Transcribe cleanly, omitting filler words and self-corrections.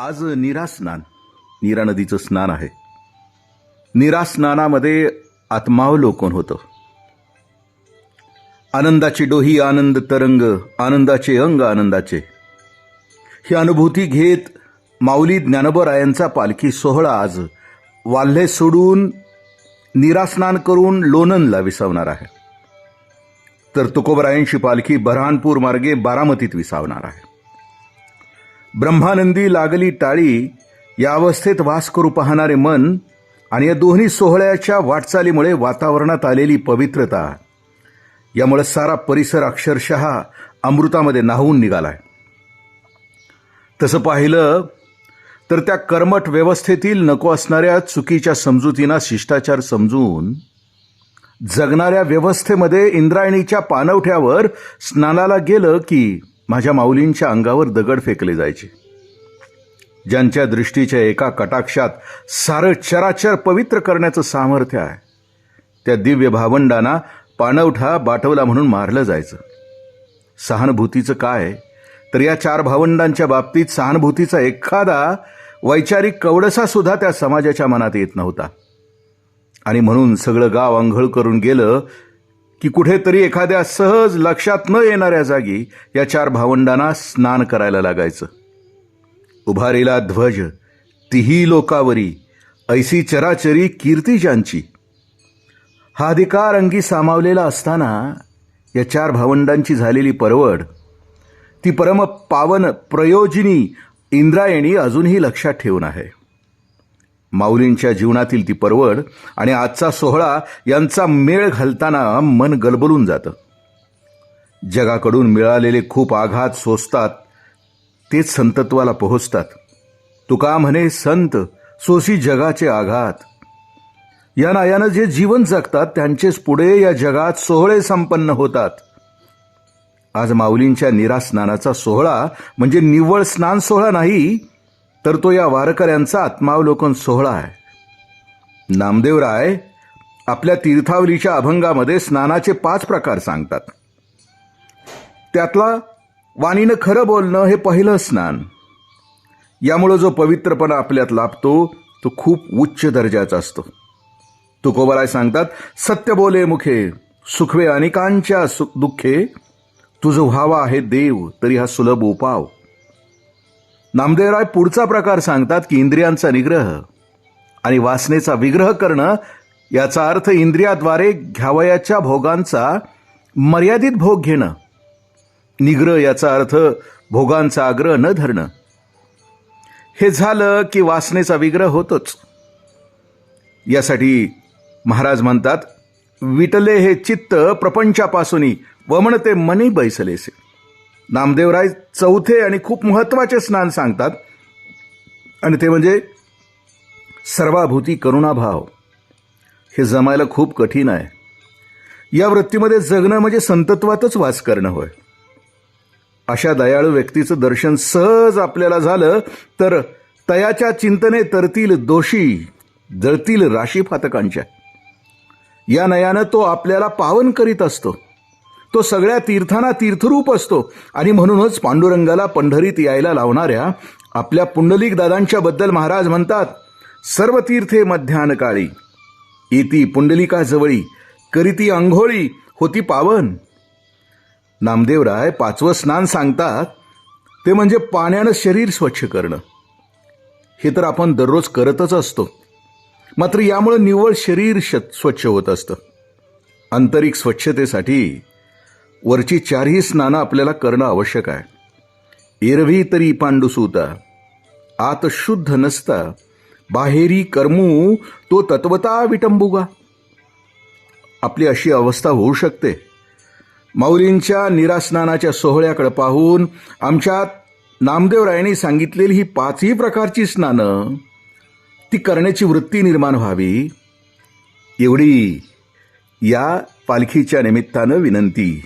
आज नीरा स्नान, नीरा नदीचं स्नान आहे. नीरा स्नानामध्ये आत्मावलोकन होतं. आनंदाची डोही आनंद तरंग, आनंदाचे अंग आनंदाचे, ही अनुभूती घेत माऊली ज्ञानोबरायांचा पालखी सोहळा आज वाल्हे सोडून नीरा स्नान करून लोणंदला विसावणार आहे. तर तुकोबरायांची पालखी बऱ्हाणपूर मार्गे बारामतीत विसावणार आहे. ब्रह्मानंदी लागली टाळी या अवस्थेत वास करू पाहणारे मन आणि या दोन्ही सोहळ्याच्या वाटचालीमुळे वातावरणात आलेली पवित्रता, यामुळे सारा परिसर अक्षरशः अमृतामध्ये न्हावून निघालाय. तसं पाहिलं तर त्या कर्मठ व्यवस्थेतील नको असणाऱ्या चुकीच्या समजुतींना शिष्टाचार समजून जगणाऱ्या व्यवस्थेमध्ये इंद्रायणीच्या पाणवठ्यावर स्नानाला गेलं की माझ्या माऊलींच्या अंगावर दगड फेकले जायचे. ज्यांच्या दृष्टीच्या एका कटाक्षात सारं चराचर पवित्र करण्याचं सामर्थ्य आहे, त्या दिव्य भावंडांना पाणवठा बाटवला म्हणून मारलं जायचं. सहानुभूतीचं काय तर या चार भावंडांच्या बाबतीत सहानुभूतीचा एखादा वैचारिक कवडसा सुद्धा त्या समाजाच्या मनात येत नव्हता. आणि म्हणून सगळं गाव अंघोळ करून गेलं की कुठेतरी एखाद्या सहज लक्षात न येणाऱ्या जागी या चार भावंडांना स्नान करायला लागायचं. उभारेला ध्वज तिही लोकावरी, ऐसी चराचरी कीर्ती ज्यांची. हा अधिकार अंगी सामावलेला असताना या चार भावंडांची झालेली परवड, ती परम पावन प्रयोजिनी इंद्रायणी अजूनही लक्षात ठेवून आहे. माऊलींच्या जीवनातील ती परवड आणि आजचा सोहळा यांचा मेळ घालताना मन गलबलून जातं. जगाकडून मिळालेले खूप आघात सोसतात तेच संतत्वाला पोहोचतात. तुका म्हणे संत सोसी जगाचे आघात. या नायानं जे जीवन जगतात त्यांचेच पुढे या जगात सोहळे संपन्न होतात. आज माऊलींच्या नीरा स्नानाचा सोहळा म्हणजे निव्वळ स्नान सोहळा नाही, तर तो या वारकऱ्यांचा आत्मावलोकन सोहळा आहे. नामदेवराय आपल्या तीर्थावलीच्या अभंगामध्ये स्नानाचे 5 प्रकार सांगतात. त्यातला वाणीनं खरं बोलणं हे पहिलं स्नान. यामुळे जो पवित्रपणा आपल्यात लाभतो तो खूप उच्च दर्जाचा असतो. तुकोबराय सांगतात, सत्य बोले मुखे सुखवे अनेकांच्या दुःखे, तुझ व्हावा आहे देव तरी हा सुलभ उपाव. नामदेवराय पुढचा प्रकार सांगतात की इंद्रियांचा निग्रह आणि वासनेचा विग्रह करणं, याचा अर्थ इंद्रियाद्वारे घ्यावयाच्या भोगांचा मर्यादित भोग घेणं. निग्रह याचा अर्थ भोगांचा आग्रह न धरणं. हे झालं की वासनेचा विग्रह होतोच. यासाठी महाराज म्हणतात, विटले हे चित्त प्रपंचापासून वमणते मनी बैसलेसे. नामदेवराय चौथे आणि खूप महत्वाचे स्नान सांगतात आणि ते म्हणजे सर्वाभूती करुणाभाव. हे जमायला खूप कठीण आहे. या वृत्तीमध्ये जगणं म्हणजे संतत्वातच वास करणं होय. अशा दयाळू व्यक्तीचं दर्शन सहज आपल्याला झालं तर तयाच्या चिंतने तरतील दोषी, जळतील राशी फातकांच्या. या नयानं तो आपल्याला पावन करीत असतो. तो सगळ्या तीर्थांना तीर्थरूप असतो आणि म्हणूनच पांडुरंगाला पंढरीत यायला लावणाऱ्या आपल्या पुंडलिक दादांच्या बद्दल महाराज म्हणतात, सर्व तीर्थे मध्यान काळी येती पुंडलिका जवळी, करीती अंघोळी होती पावन. नामदेवराय 5वं स्नान सांगतात ते म्हणजे पाण्यानं शरीर स्वच्छ करणं. हे तर आपण दररोज करतच असतो, मात्र यामुळे निव्वळ शरीर स्वच्छ होत असतं. आंतरिक स्वच्छतेसाठी वरची 4ही स्नानं आपल्याला करणं आवश्यक आहे. एरवी तरी पांडुसूता आत शुद्ध नसता, बाहेरी कर्मू तो तत्वता विटंबुगा. आपली अशी अवस्था होऊ शकते. माऊलींच्या नीरा स्नानाच्या सोहळ्याकडे पाहून आमच्या नामदेवरायांनी सांगितलेली ही 5ही प्रकारची स्नानं ती करण्याची वृत्ती निर्माण व्हावी, एवढी या पालखीच्या निमित्तानं विनंती.